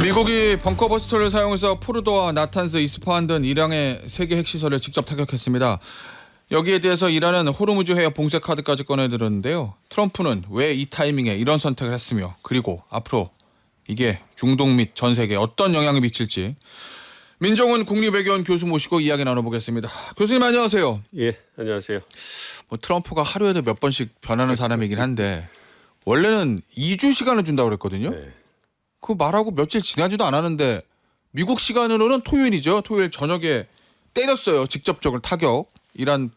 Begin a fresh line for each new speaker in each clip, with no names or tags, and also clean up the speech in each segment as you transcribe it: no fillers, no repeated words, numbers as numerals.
미국이 벙커버스터를 사용해서 포르도와 나탄스, 이스파한 등 이란의 3개 핵시설을 직접 타격했습니다. 여기에 대해서 이란은 호르무즈 해협 봉쇄 카드까지 꺼내들었는데요. 트럼프는 왜 이 타이밍에 이런 선택을 했으며 그리고 앞으로 이게 중동 및 전 세계에 어떤 영향을 미칠지 민정훈 국립외교원 교수 모시고 이야기 나눠보겠습니다. 교수님 안녕하세요.
예, 안녕하세요.
뭐 트럼프가 하루에도 몇 번씩 변하는 사람이긴 한데 원래는 2주 시간을 준다고 그랬거든요.
네.
그 말하고 며칠 지나지도 않았는데 미국 시간으로는 토요일이죠. 토요일 저녁에 때렸어요. 직접적으로 타격. 이란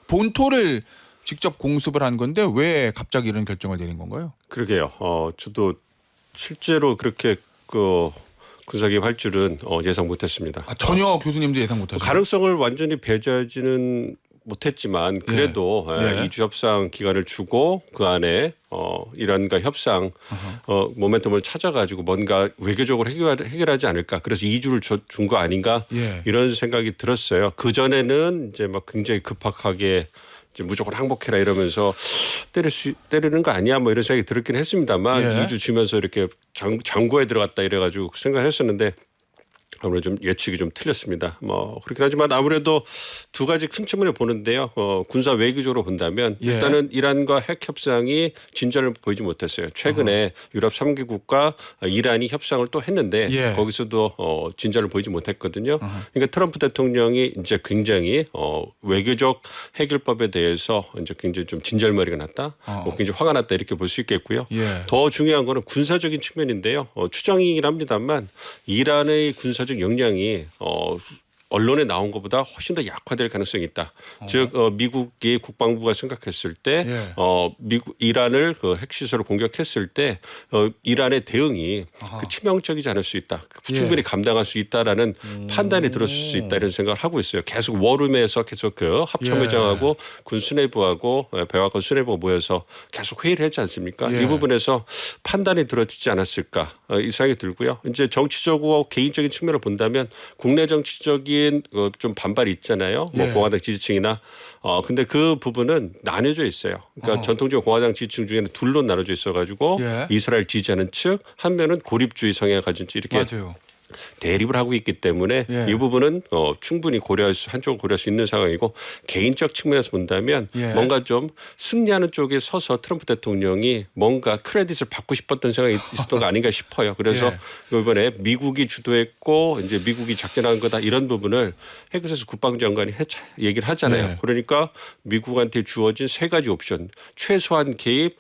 본토를 직접 공습을 한 건데 왜 갑자기 이런 결정을 내린 건가요?
그러게요. 저도 실제로 그렇게 군사개입 할 줄은 예상 못했습니다.
전혀 교수님도 예상 못하셨어요?
가능성을 완전히 배제하지는 못했지만 그래도 2주 협상 기간을 주고 그 안에 이란과 협상 모멘텀을 찾아가지고 뭔가 외교적으로 해결하지 않을까. 그래서 2주를 준 거 아닌가 이런 생각이 들었어요. 그 전에는 이제 막 굉장히 급박하게 이제 무조건 항복해라 이러면서 때리는 거 아니야 뭐 이런 생각이 들었긴 했습니다만 2주 주면서 이렇게 장고에 들어갔다 이래가지고 생각했었는데. 아무래도 좀 예측이 좀 틀렸습니다. 뭐 그렇긴 하지만 아무래도 두 가지 큰 측면을 보는데요. 군사 외교적으로 본다면 일단은 이란과 핵 협상이 진전을 보이지 못했어요. 최근에 유럽 3개국과 이란이 협상을 또 했는데 거기서도 진전을 보이지 못했거든요. 그러니까 트럼프 대통령이 이제 굉장히 외교적 해결법에 대해서 이제 굉장히 좀 진절머리가 났다, 뭐 굉장히 화가 났다 이렇게 볼 수 있겠고요. 더 중요한 거는 군사적인 측면인데요. 추정이긴 합니다만 이란의 군사적 역량이 언론에 나온 것보다 훨씬 더 약화될 가능성이 있다. 즉 미국의 국방부가 생각했을 때 이란을 그 핵시설을 공격했을 때 이란의 대응이 치명적이지 않을 수 있다. 충분히 감당할 수 있다라는 판단이 들었을 수 있다 이런 생각을 하고 있어요. 계속 워룸에서 계속 그 합참의장하고 군 수뇌부하고 백악관 수뇌부가 모여서 계속 회의를 했지 않습니까? 이 부분에서 판단이 들어지지 않았을까 이 생각이 들고요. 이제 정치적으로 개인적인 측면을 본다면 국내 정치적인 좀 반발이 있잖아요. 뭐 공화당 지지층이나 근데 그 부분은 나뉘어져 있어요. 그러니까 전통적으로 공화당 지지층 중에는 둘로 나눠져 있어가지고 이스라엘 지지하는 측 한 면은 고립주의 성향을 가진 측 이렇게 대립을 하고 있기 때문에 이 부분은 충분히 한쪽을 고려할 수 있는 상황이고 개인적 측면에서 본다면 뭔가 좀 승리하는 쪽에 서서 트럼프 대통령이 뭔가 크레딧을 받고 싶었던 생각이 있었던 거 아닌가 싶어요. 그래서 이번에 미국이 주도했고 이제 미국이 작전한 거다 이런 부분을 헤그세스 국방장관이 얘기를 하잖아요. 그러니까 미국한테 주어진 세 가지 옵션 최소한 개입,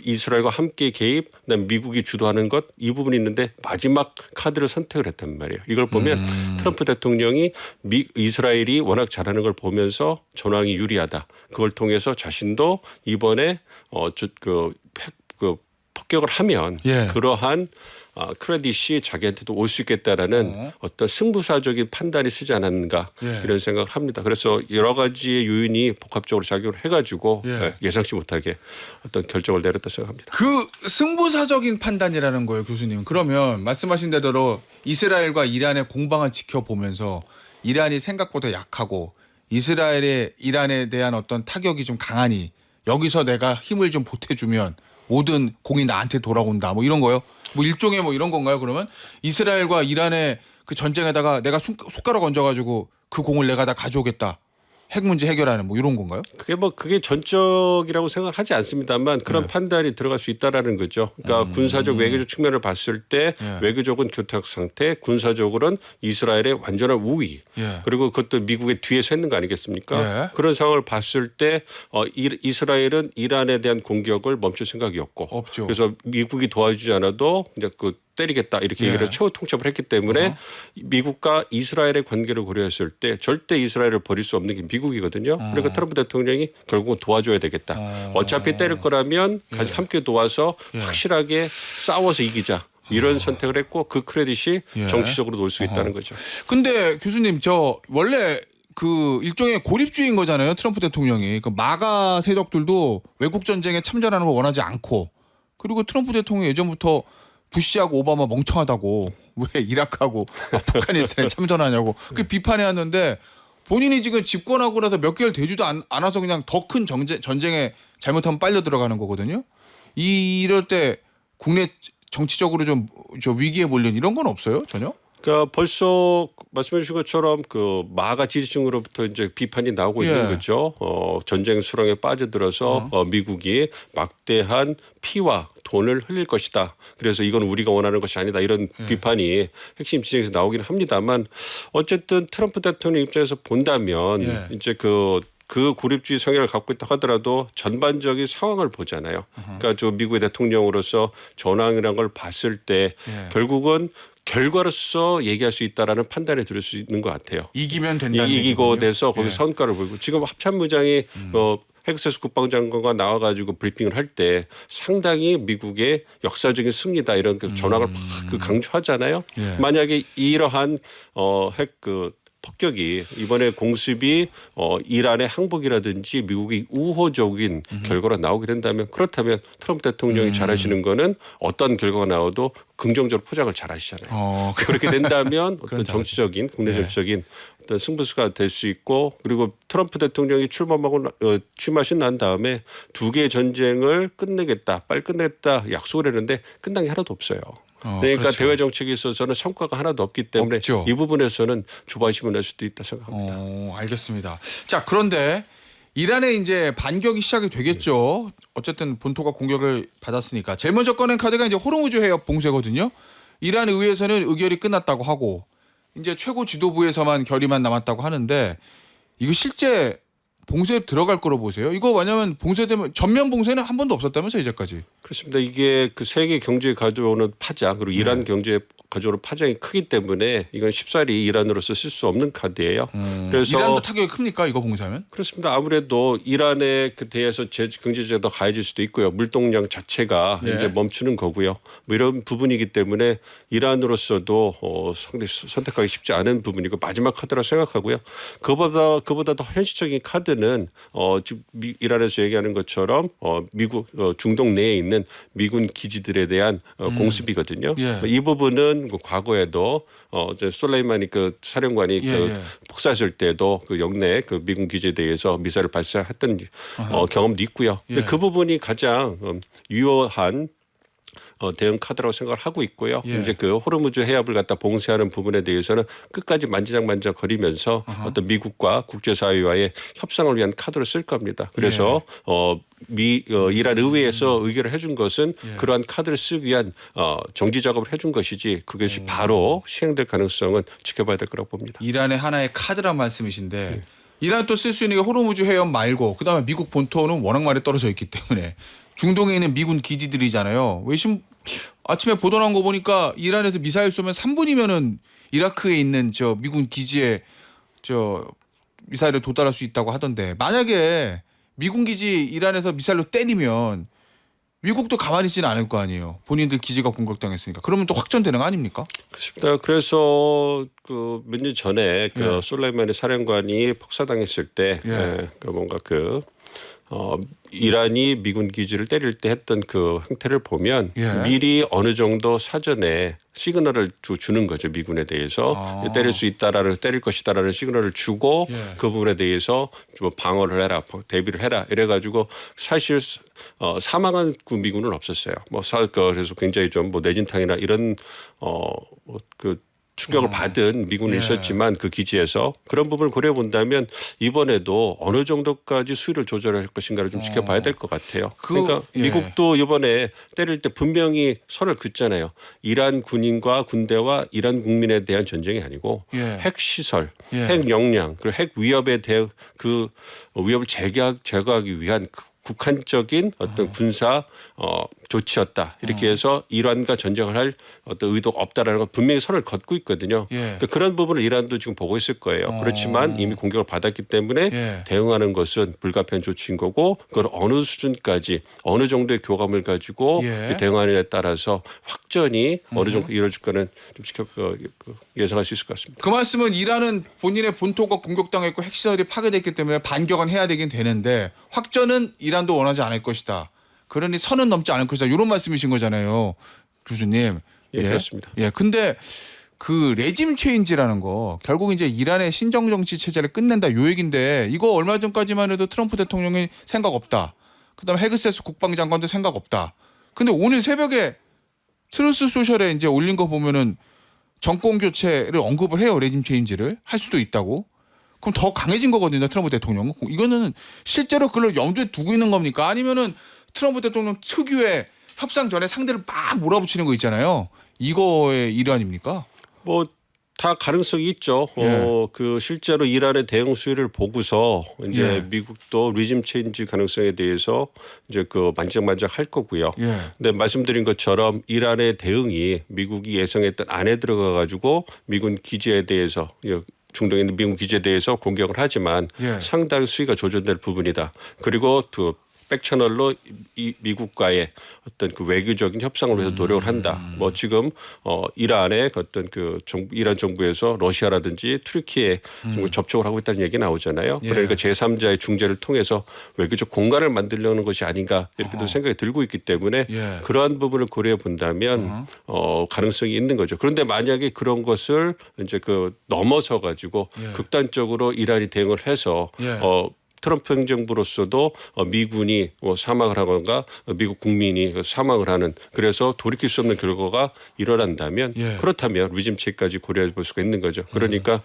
이스라엘과 함께 개입, 그다음에 미국이 주도하는 것 이 부분이 있는데 마지막 카드를 선택을 했단 말이에요. 이걸 보면 트럼프 대통령이 이스라엘이 워낙 잘하는 걸 보면서 전황이 유리하다. 그걸 통해서 자신도 이번에 폭격을 하면 그러한 크레딧이 자기한테도 올 수 있겠다라는 어떤 승부사적인 판단이 쓰지 않았는가 이런 생각을 합니다. 그래서 여러 가지의 요인이 복합적으로 작용을 해가지고 예상치 못하게 어떤 결정을 내렸다 생각합니다.
그 승부사적인 판단이라는 거예요, 교수님. 그러면 말씀하신 대로 이스라엘과 이란의 공방을 지켜보면서 이란이 생각보다 약하고 이란에 대한 어떤 타격이 좀 강하니 여기서 내가 힘을 좀 보태주면 모든 공이 나한테 돌아온다 뭐 이런 거요? 뭐 일종의 뭐 이런 건가요? 그러면 이스라엘과 이란의 그 전쟁에다가 내가 숟가락 얹어가지고 그 공을 내가 다 가져오겠다. 핵 문제 해결하는 뭐 이런 건가요?
그게 전적이라고 생각을 하지 않습니다만 그런 판단이 들어갈 수 있다라는 거죠. 그러니까 군사적 외교적 측면을 봤을 때 외교적은 교착 상태, 군사적으로는 이스라엘의 완전한 우위. 그리고 그것도 미국의 뒤에 서 있는 거 아니겠습니까? 그런 상황을 봤을 때 이스라엘은 이란에 대한 공격을 멈출 생각이 없고 그래서 미국이 도와주지 않아도 이제 때리겠다 이렇게 얘기를 최후 통첩을 했기 때문에 미국과 이스라엘의 관계를 고려했을 때 절대 이스라엘을 버릴 수 없는 게 미국이거든요. 그러니까 트럼프 대통령이 결국은 도와줘야 되겠다. 어차피 때릴 거라면 같이 함께 도와서 확실하게 싸워서 이기자. 이런 선택을 했고 그 크레딧이 정치적으로도 올 수 있다는 거죠.
근데 교수님 원래 그 일종의 고립주의인 거잖아요. 트럼프 대통령이. 그 마가 세력들도 외국 전쟁에 참전하는 걸 원하지 않고 그리고 트럼프 대통령이 예전부터 부시하고 오바마 멍청하다고 왜 이라크하고 아프가니스탄에 참전하냐고 그 비판해왔는데 본인이 지금 집권하고 나서 몇 개월 되지도 않아서 그냥 더 큰 전쟁에 잘못하면 빨려 들어가는 거거든요. 이럴 때 국내 정치적으로 좀 저 위기에 몰린 이런 건 없어요 전혀?
그러니까 벌써 말씀해 주신 것처럼 그 마가 지지층으로부터 이제 비판이 나오고 있는 거죠. 전쟁 수렁에 빠져들어서 미국이 막대한 피와 돈을 흘릴 것이다. 그래서 이건 우리가 원하는 것이 아니다. 이런 비판이 핵심 지층에서 나오긴 합니다만 어쨌든 트럼프 대통령 입장에서 본다면 이제 그 고립주의 성향을 갖고 있다 하더라도 전반적인 상황을 보잖아요. 그러니까 저 미국의 대통령으로서 전황이라는 걸 봤을 때 결국은 결과로서 얘기할 수 있다라는 판단에 들을 수 있는 것 같아요.
이기면 된다는
이기고
얘기군요.
돼서 거기 성과를 보이고 지금 합참의장이 헤그세스 국방장관과 나와가지고 브리핑을 할 때 상당히 미국의 역사적인 승리다 이런 그 전황을 그 강조하잖아요. 만약에 이러한 핵 폭격이 이번에 공습이 이란의 항복이라든지 미국이 우호적인 결과로 나오게 된다면 그렇다면 트럼프 대통령이 잘하시는 거는 어떤 결과가 나와도 긍정적으로 포장을 잘하시잖아요. 그렇게 된다면 어떤 정치적인 국내 정치적인 어떤 승부수가 될 수 있고 그리고 트럼프 대통령이 취임하신 난 다음에 두 개의 전쟁을 끝내겠다, 빨리 끝내겠다 약속을 했는데 끝난 게 하나도 없어요. 그러니까
그렇죠.
대외 정책에 있어서는 성과가 하나도 없기 때문에
없죠.
이 부분에서는 조바심을 낼 수도 있다 생각합니다.
알겠습니다. 자 그런데 이란의 이제 반격이 시작이 되겠죠. 어쨌든 본토가 공격을 받았으니까 제일 먼저 꺼낸 카드가 이제 호르무즈 해협 봉쇄거든요. 이란 의회에서는 의결이 끝났다고 하고 이제 최고 지도부에서만 결의만 남았다고 하는데 이거 실제 봉쇄 들어갈 거로 보세요. 이거 왜냐면 봉쇄되면 전면 봉쇄는 한 번도 없었다면서 이제까지.
그렇습니다. 이게 그 세계 경제에 가져오는 파장 그리고 이란 경제에 가져오는 파장이 크기 때문에 이건 쉽사리 이란으로서 쓸 수 없는 카드예요. 그래서
이란도 타격이 큽니까 이거 봉쇄하면?
그렇습니다. 아무래도 이란에 그 대해서 경제제재가 더 가해질 수도 있고요. 물동량 자체가 이제 멈추는 거고요. 뭐 이런 부분이기 때문에 이란으로서도 상당히 선택하기 쉽지 않은 부분이고 마지막 카드라 생각하고요. 그보다 더 현실적인 카드는 지금 이란에서 얘기하는 것처럼 미국 중동 내에 있는 미군 기지들에 대한 공습이거든요. 이 부분은 과거에도 이제 솔레이마니 그 사령관이 폭사했을 때도 그 영내 그 미군 기지에 대해서 미사일을 발사했던 경험도 있고요. 근데 그 부분이 가장 유효한 대응 카드라고 생각을 하고 있고요. 이제 그 호르무즈 해협을 갖다 봉쇄하는 부분에 대해서는 끝까지 만지작 거리면서 어떤 미국과 국제사회와의 협상을 위한 카드로 쓸 겁니다. 그래서 이란 의회에서 의결을 해준 것은 그러한 카드를 쓰기 위한 정지 작업을 해준 것이지 그것이 바로 시행될 가능성은 지켜봐야 될 거라고 봅니다.
이란의 하나의 카드란 말씀이신데 이란 또 쓸 수 있는 게 호르무즈 해협 말고 그다음에 미국 본토는 워낙 많이 떨어져 있기 때문에 중동에 있는 미군 기지들이잖아요. 외신 아침에 보도 나온 거 보니까 이란에서 미사일 쏘면 3분이면은 이라크에 있는 저 미군 기지에 저 미사일을 도달할 수 있다고 하던데 만약에 미군 기지 이란에서 미사일로 때리면 미국도 가만히 있지는 않을 거 아니에요. 본인들 기지가 공격당했으니까. 그러면 또 확전되는 거 아닙니까?
그렇습니다. 그래서 그 몇 년 전에 그 솔레이마니 사령관이 폭사당했을 때 그 뭔가 이란이 미군 기지를 때릴 때 했던 그 행태를 보면 미리 어느 정도 사전에 시그널을 주는 거죠. 미군에 대해서 때릴 수 있다라는 때릴 것이다라는 시그널을 주고 그 부분에 대해서 좀 방어를 해라, 대비를 해라 이래가지고 사실 사망한 그 미군은 없었어요. 그래서 굉장히 좀 뇌진탕이나 이런 그 충격을 받은 미군이 있었지만 그 기지에서 그런 부분을 고려해 본다면 이번에도 어느 정도까지 수위를 조절할 것인가를 좀 지켜봐야 될 것 같아요. 그러니까 미국도 이번에 때릴 때 분명히 선을 긋잖아요. 이란 군인과 군대와 이란 국민에 대한 전쟁이 아니고 핵 시설, 핵 역량 그리고 핵 위협에 대해 그 위협을 제거하기 위한 국한적인 어떤 군사 조치였다. 이렇게 해서 이란과 전쟁을 할 어떤 의도가 없다라는 걸 분명히 선을 긋고 있거든요. 그러니까 그런 부분을 이란도 지금 보고 있을 거예요. 그렇지만 이미 공격을 받았기 때문에 대응하는 것은 불가피한 조치인 거고 그걸 어느 수준까지 어느 정도의 교감을 가지고 대응하느냐에 따라서 확전이 어느 정도 이루어질 거는 좀 예상할 수 있을 것 같습니다.
그 말씀은 이란은 본인의 본토가 공격당했고 핵시설이 파괴됐기 때문에 반격은 해야 되긴 되는데 확전은 이란도 원하지 않을 것이다. 그러니 선은 넘지 않을 것이다. 이런 말씀이신 거잖아요. 교수님.
그렇습니다.
근데 그 레짐 체인지라는 거 결국 이제 이란의 신정 정치 체제를 끝낸다 요 얘긴데 이거 얼마 전까지만 해도 트럼프 대통령이 생각 없다. 그다음에 헤그세스 국방장관도 생각 없다. 근데 오늘 새벽에 트루스 소셜에 이제 올린 거 보면은 정권 교체를 언급을 해요. 레짐 체인지를 할 수도 있다고. 그럼 더 강해진 거거든요. 트럼프 대통령은. 이거는 실제로 그걸 염두에 두고 있는 겁니까? 아니면은 트럼프 대통령 특유의 협상 전에 상대를 막 몰아붙이는 거 있잖아요. 이거의 일환입니까?
뭐 다 가능성이 있죠.
예.
그 실제로 이란의 대응 수위를 보고서 이제
예.
미국도 리짐 체인지 가능성에 대해서 이제 그 만짝만짝 할 거고요.
예.
근데 말씀드린 것처럼 이란의 대응이 미국이 예상했던 안에 들어가 가지고 미군 기지에 대해서 중동에 있는 미군 기지에 대해서 공격을 하지만
예.
상당히 수위가 조절될 부분이다. 그리고 또 백채널로 이 미국과의 어떤 그 외교적인 협상을 위해서 노력을 한다. 뭐 지금 이란의 어떤 그 이란 정부에서 러시아라든지 튀르키예 접촉을 하고 있다는 얘기 나오잖아요.
예.
그러니까 제3자의 중재를 통해서 외교적 공간을 만들려는 것이 아닌가 이렇게도 생각이 들고 있기 때문에
예.
그러한 부분을 고려해 본다면 가능성이 있는 거죠. 그런데 만약에 그런 것을 이제 그 넘어서 가지고
예.
극단적으로 이란이 대응을 해서
예.
트럼프 행정부로서도 미군이 사망을 하거나 미국 국민이 사망을 하는 그래서 돌이킬 수 없는 결과가 일어난다면
예.
그렇다면 리짐 체까지 고려해 볼 수가 있는 거죠. 그러니까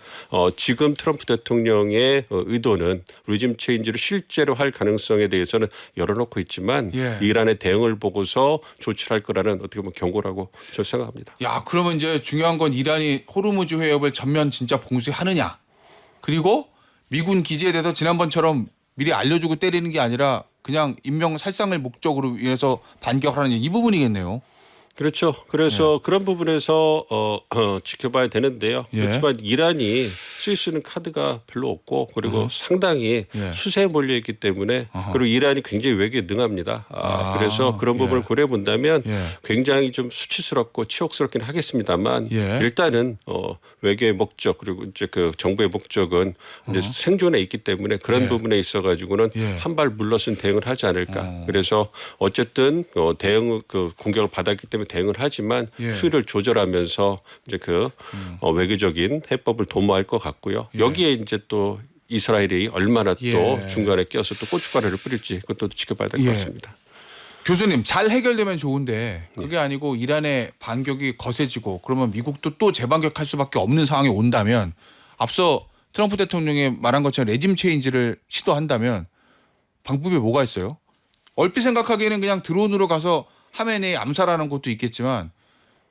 지금 트럼프 대통령의 의도는 리짐 체인지를 실제로 할 가능성에 대해서는 열어놓고 있지만
예.
이란의 대응을 보고서 조치를 할 거라는 어떻게 보면 경고라고 저는 생각합니다.
야, 그러면 이제 중요한 건 이란이 호르무즈 해협을 전면 진짜 봉쇄하느냐. 그리고 미군 기지에 대해서 지난번처럼 미리 알려주고 때리는 게 아니라 그냥 인명 살상을 목적으로 위해서 반격하는 이 부분이겠네요.
그렇죠. 그래서 그런 부분에서 지켜봐야 되는데요.
예.
그렇지만 이란이 쓸 수 있는 카드가 별로 없고 그리고 상당히
예.
수세에 몰려 있기 때문에 그리고 이란이 굉장히 외교에 능합니다. 그래서 그런 부분을
예.
고려해 본다면
예.
굉장히 좀 수치스럽고 치욕스럽긴 하겠습니다만
예.
일단은 외교의 목적 그리고 이제 그 정부의 목적은 이제 생존에 있기 때문에 그런
예.
부분에 있어 가지고는
예.
한 발 물러선 대응을 하지 않을까. 그래서 어쨌든 대응 그 공격을 받았기 때문에 대응을 하지만
예.
수위를 조절하면서 이제 그 외교적인 해법을 도모할 것 같고요. 여기에 이제 또 이스라엘이 얼마나 또
예.
중간에 껴서 또 고춧가루를 뿌릴지 그것도 지켜봐야 될 것
예.
같습니다.
교수님 잘 해결되면 좋은데 그게 아니고 이란의 반격이 거세지고 그러면 미국도 또 재반격할 수밖에 없는 상황이 온다면 앞서 트럼프 대통령이 말한 것처럼 레짐 체인지를 시도한다면 방법이 뭐가 있어요? 얼핏 생각하기에는 그냥 드론으로 가서 하메네이 암살하는 것도 있겠지만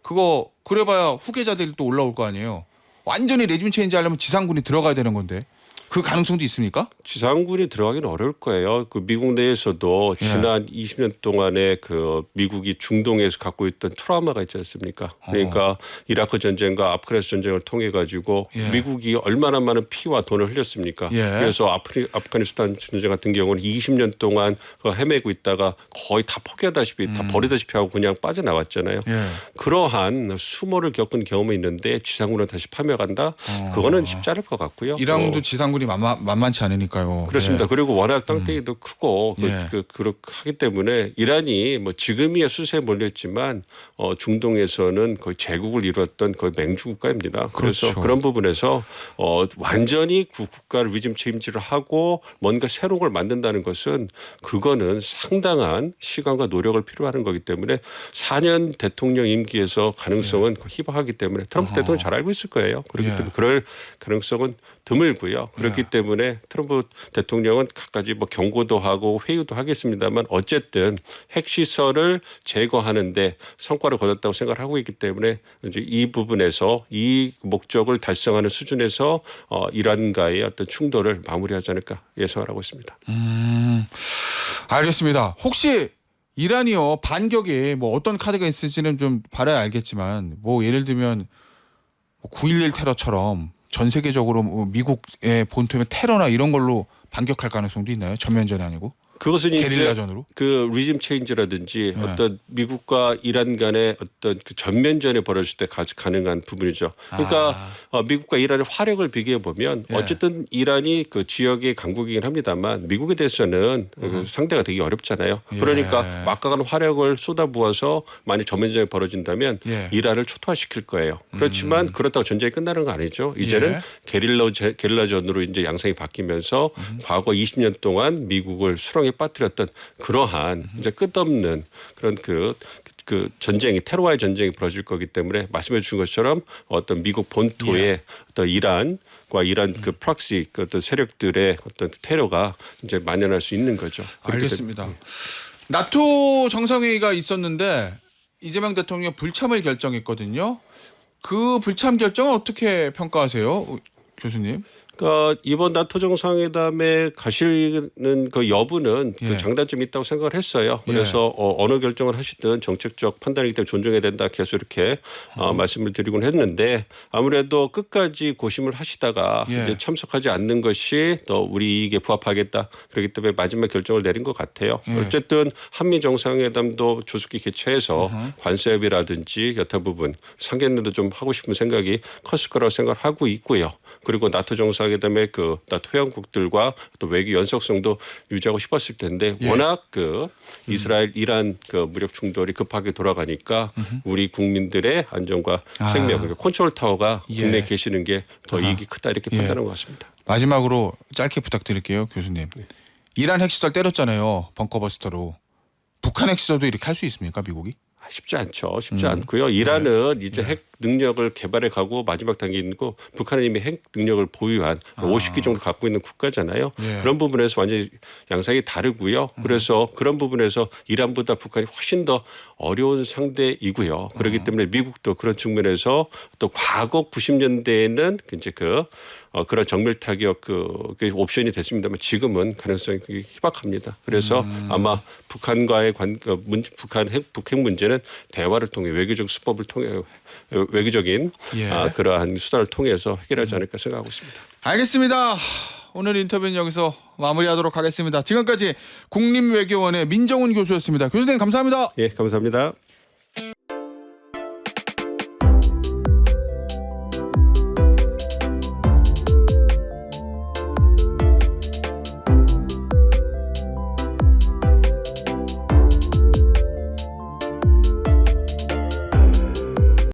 그거 그래봐야 후계자들이 또 올라올 거 아니에요. 완전히 레짐 체인지 하려면 지상군이 들어가야 되는 건데 그 가능성도 있습니까?
지상군이 들어가기는 어려울 거예요. 그 미국 내에서도
예.
지난 20년 동안에 그 미국이 중동에서 갖고 있던 트라우마가 있지 않습니까? 그러니까 이라크 전쟁과 아프가니스탄 전쟁을 통해 가지고
예.
미국이 얼마나 많은 피와 돈을 흘렸습니까?
예.
그래서 아프가니스탄 전쟁 같은 경우는 20년 동안 헤매고 있다가 거의 다 포기하다시피 다 버리다시피 하고 그냥 빠져나왔잖아요.
예.
그러한 수모를 겪은 경험이 있는데 지상군을 다시 파멸한다? 그거는 쉽지 않을 것 같고요.
이란도 지상군이 만만치 않으니까요.
그렇습니다.
예.
그리고 워낙 땅덩이도 크고
예.
그렇게 하기 때문에 이란이 뭐 지금이야 수세에 몰렸지만 중동에서는 거의 제국을 이루었던 거의 맹주국가입니다. 그래서
그렇죠.
그런 부분에서 완전히 국가를 위즘 체인지를 하고 뭔가 새로운 걸 만든다는 것은 그거는 상당한 시간과 노력을 필요하는 거기 때문에 4년 대통령 임기에서 가능성은 희박하기 때문에 트럼프 대통령 잘 알고 있을 거예요. 그렇기
예.
때문에 그럴 가능성은 드물고요. 그렇기 때문에 트럼프 대통령은 갖가지 뭐 경고도 하고 회유도 하겠습니다만 어쨌든 핵시설을 제거하는데 성과를 거뒀다고 생각을 하고 있기 때문에 이제 이 부분에서 이 목적을 달성하는 수준에서 이란과의 어떤 충돌을 마무리하지 않을까 예상을 하고 있습니다.
알겠습니다. 혹시 이란이요 반격에 뭐 어떤 카드가 있을지는 좀 봐야 알겠지만 뭐 예를 들면 9.11 테러처럼 전 세계적으로 뭐 미국의 본토면 테러나 이런 걸로 반격할 가능성도 있나요? 전면전이 아니고
그것은 이제
게릴라전으로?
그 리즘 체인지라든지
네.
어떤 미국과 이란 간의 어떤 그 전면전이 벌어질 때 가능한 부분이죠. 그러니까 미국과 이란의 화력을 비교해 보면
예.
어쨌든 이란이 그 지역의 강국이긴 합니다만 미국에 대해서는 상대가 되게 어렵잖아요.
예.
그러니까 막강한 화력을 쏟아부어서 만약 전면전이 벌어진다면
예.
이란을 초토화시킬 거예요. 그렇지만 그렇다고 전쟁이 끝나는 거 아니죠. 이제는
예.
게릴라전으로 이제 양상이 바뀌면서 과거 20년 동안 미국을 수렁에 상황에 빠뜨렸던 그러한 이제 끝없는 그런 그 전쟁이 테러와의 전쟁이 벌어질 거기 때문에 말씀해 주신 것처럼 어떤 미국 본토의 어떤 이란과 이란 그 프락시 그 어떤 세력들의 어떤 테러가 이제 만연할 수 있는 거죠.
알겠습니다. 나토 정상회의가 있었는데 이재명 대통령 불참을 결정했거든요. 그 불참 결정은 어떻게 평가하세요, 교수님?
그러니까 이번 나토 정상회담에 가시는 그 여부는
예.
그 장단점이 있다고 생각을 했어요. 그래서 어느 결정을 하시든 정책적 판단이기 때문에 존중해야 된다 계속 이렇게 말씀을 드리곤 했는데 아무래도 끝까지 고심을 하시다가
예.
이제 참석하지 않는 것이 더 우리 이익에 부합하겠다. 그렇기 때문에 마지막 결정을 내린 것 같아요.
예.
어쨌든 한미 정상회담도 조속히 개최해서 관세협이라든지 여타 부분 상견례도 좀 하고 싶은 생각이 컸을 거라고 생각을 하고 있고요. 그리고 나토 정상회담의 그 나토 회원국들과 또 외교 연속성도 유지하고 싶었을 텐데 워낙 그 이스라엘 이란 그 무력 충돌이 급하게 돌아가니까 우리 국민들의 안전과 생명 그러니까 컨트롤 타워가 국내에 계시는 게 더 이익이 크다 이렇게 판단한 것 같습니다.
마지막으로 짧게 부탁드릴게요, 교수님. 이란 핵시설 때렸잖아요, 벙커버스터로. 북한 핵시설도 이렇게 할 수 있습니까, 미국이?
쉽지 않죠. 쉽지 않고요. 이란은 이제 핵 능력을 개발해 가고 마지막 단계이고 북한은 이미 핵 능력을 보유한 50기 정도 갖고 있는 국가잖아요. 그런 부분에서 완전히 양상이 다르고요. 그래서 그런 부분에서 이란보다 북한이 훨씬 더 어려운 상대이고요. 그렇기 때문에 미국도 그런 측면에서 또 과거 90년대에는 이제 그런 정밀 타격 그 옵션이 됐습니다만 지금은 가능성이 희박합니다. 그래서 아마 북한과의 북한 핵 문제는 대화를 통해 외교적 수법을 통해 외교적인 그러한 수단을 통해서 해결하지 않을까 생각하고 있습니다.
알겠습니다. 오늘 인터뷰는 여기서 마무리하도록 하겠습니다. 지금까지 국립외교원의 민정훈 교수였습니다. 교수님 감사합니다.
예, 감사합니다.